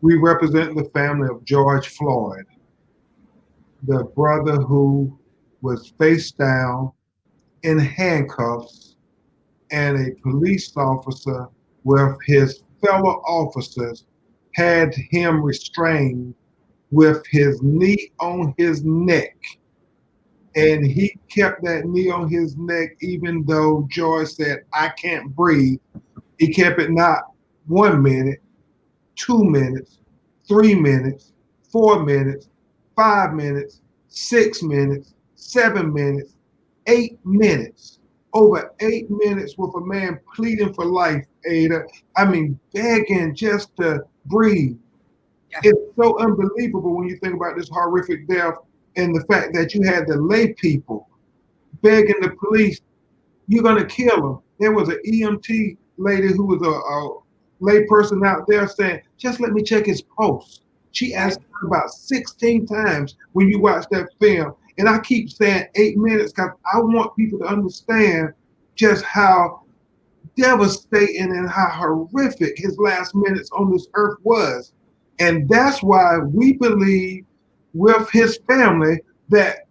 We represent the family of George Floyd, the brother who was face down in handcuffs, and a police officer with his fellow officers had him restrained with his knee on his neck. And he kept that knee on his neck even though George said, I can't breathe. He kept it not 1 minute, 2 minutes, 3 minutes, 4 minutes, 5 minutes, 6 minutes, 7 minutes, 8 minutes. Over 8 minutes with a man pleading for life, Ada. I mean, begging just to breathe. Yeah. It's so unbelievable when you think about this horrific death and the fact that you had the lay people begging the police, you're going to kill him. There was an EMT lady who was a lay person out there saying, just let me check his pulse. She asked about 16 times when you watch that film. And I keep saying 8 minutes because I want people to understand just how devastating and how horrific his last minutes on this earth was. And that's why we believe with his family that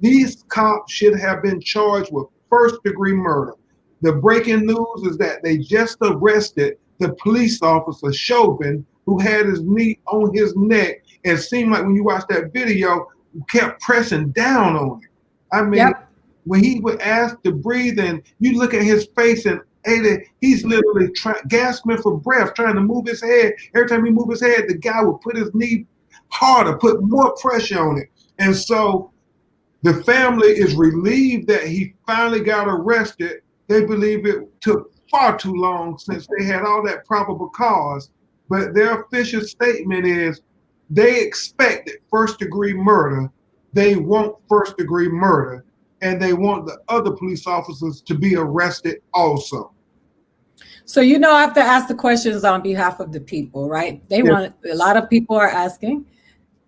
these cops should have been charged with first-degree murder. The breaking news is that they just arrested the police officer, Chauvin, who had his knee on his neck and seemed like when you watch that video, kept pressing down on it. I mean, Yep. when he was asked to breathe and you look at his face and he's literally gasping for breath, trying to move his head. Every time he moved his head, the guy would put his knee harder, put more pressure on it. And so the family is relieved that he finally got arrested. They believe it took far too long since they had all that probable cause. But their official statement is they expected first-degree murder. They want first-degree murder. And they want the other police officers to be arrested also. So, I have to ask the questions on behalf of the people, right? They want, a lot of people are asking,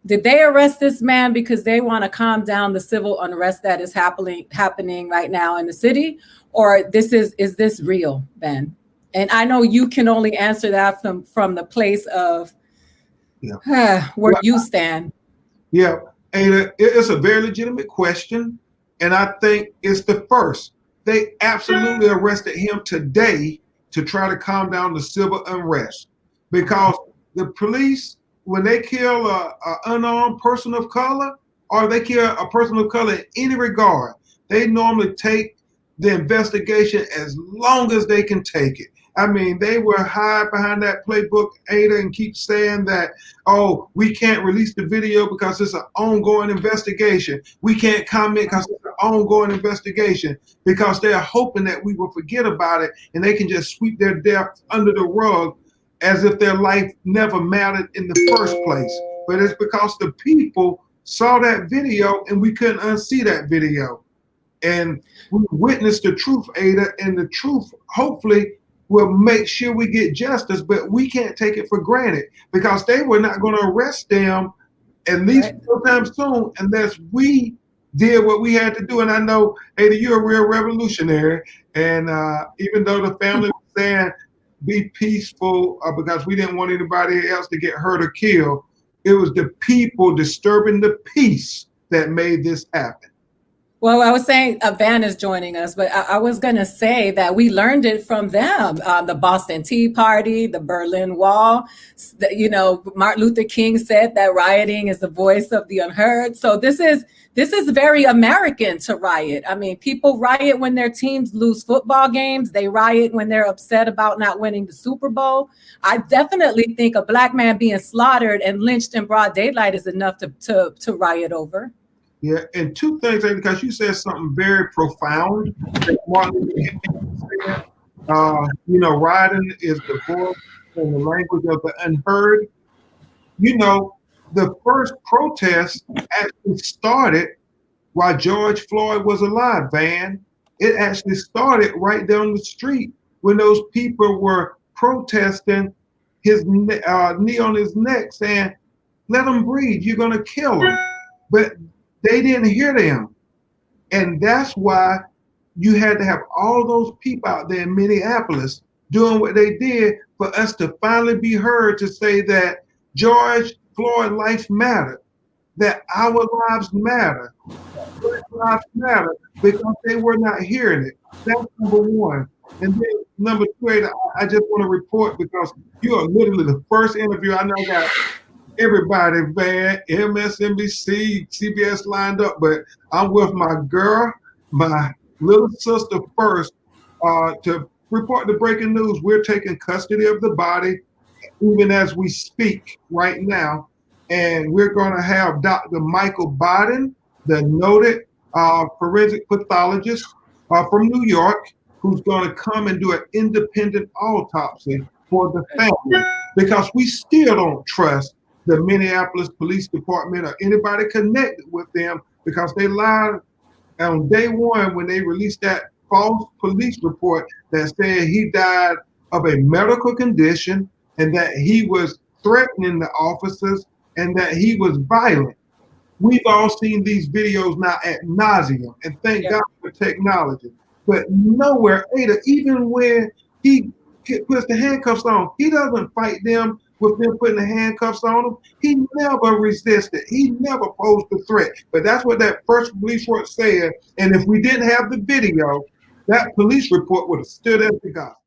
did they arrest this man because they want to calm down the civil unrest that is happening right now in the city? Or is this real, Ben? And I know you can only answer that from the place of where you stand. Yeah, and it's a very legitimate question. And I think it's the first. They absolutely arrested him today to try to calm down the civil unrest. Because the police, when they kill an unarmed person of color, or they kill a person of color in any regard, they normally take the investigation as long as they can take it. I mean, they will hide behind that playbook, Ada, and keep saying that, oh, we can't release the video because it's an ongoing investigation. We can't comment because it's an ongoing investigation, because they're hoping that we will forget about it and they can just sweep their death under the rug as if their life never mattered in the first place. But it's because the people saw that video and we couldn't unsee that video. And we witnessed the truth, Ada, and the truth, hopefully, will make sure we get justice, but we can't take it for granted because they were not going to arrest them at least sometime soon unless we did what we had to do. And I know, Ada, you're a real revolutionary. And even though the family was saying be peaceful because we didn't want anybody else to get hurt or killed, it was the people disturbing the peace that made this happen. Well, I was saying Van is joining us, but I was going to say that we learned it from them. The Boston Tea Party, the Berlin Wall. Martin Luther King said that rioting is the voice of the unheard. So this is very American to riot. I mean, people riot when their teams lose football games. They riot when they're upset about not winning the Super Bowl. I definitely think a Black man being slaughtered and lynched in broad daylight is enough to riot over. Yeah, and two things, because you said something very profound. Martin Luther King said, rioting is the voice and the language of the unheard. The first protest actually started while George Floyd was alive, Van. It actually started right down the street when those people were protesting his knee on his neck, saying, let him breathe, you're going to kill him. But they didn't hear them. And that's why you had to have all those people out there in Minneapolis doing what they did for us to finally be heard to say that George Floyd life mattered, that our lives matter, Black lives matter, because they were not hearing it. That's number one. And then number two, Ada, I just want to report, because you are literally the first interview. I know I got everybody, man, MSNBC, CBS lined up, but I'm with my girl, my little sister first, to report the breaking news. We're taking custody of the body even as we speak right now. And we're going to have Dr. Michael Biden, the noted forensic pathologist from New York, who's going to come and do an independent autopsy for the family, because we still don't trust the Minneapolis Police Department or anybody connected with them, because they lied on day one when they released that false police report that said he died of a medical condition and that he was threatening the officers and that he was violent. We've all seen these videos now ad nauseum, and thank God for technology. But nowhere, Ada, even when he puts the handcuffs on, he doesn't fight them with them putting the handcuffs on him. He never resisted. He never posed a threat. But that's what that first police report said. And if we didn't have the video, that police report would have stood as the gospel.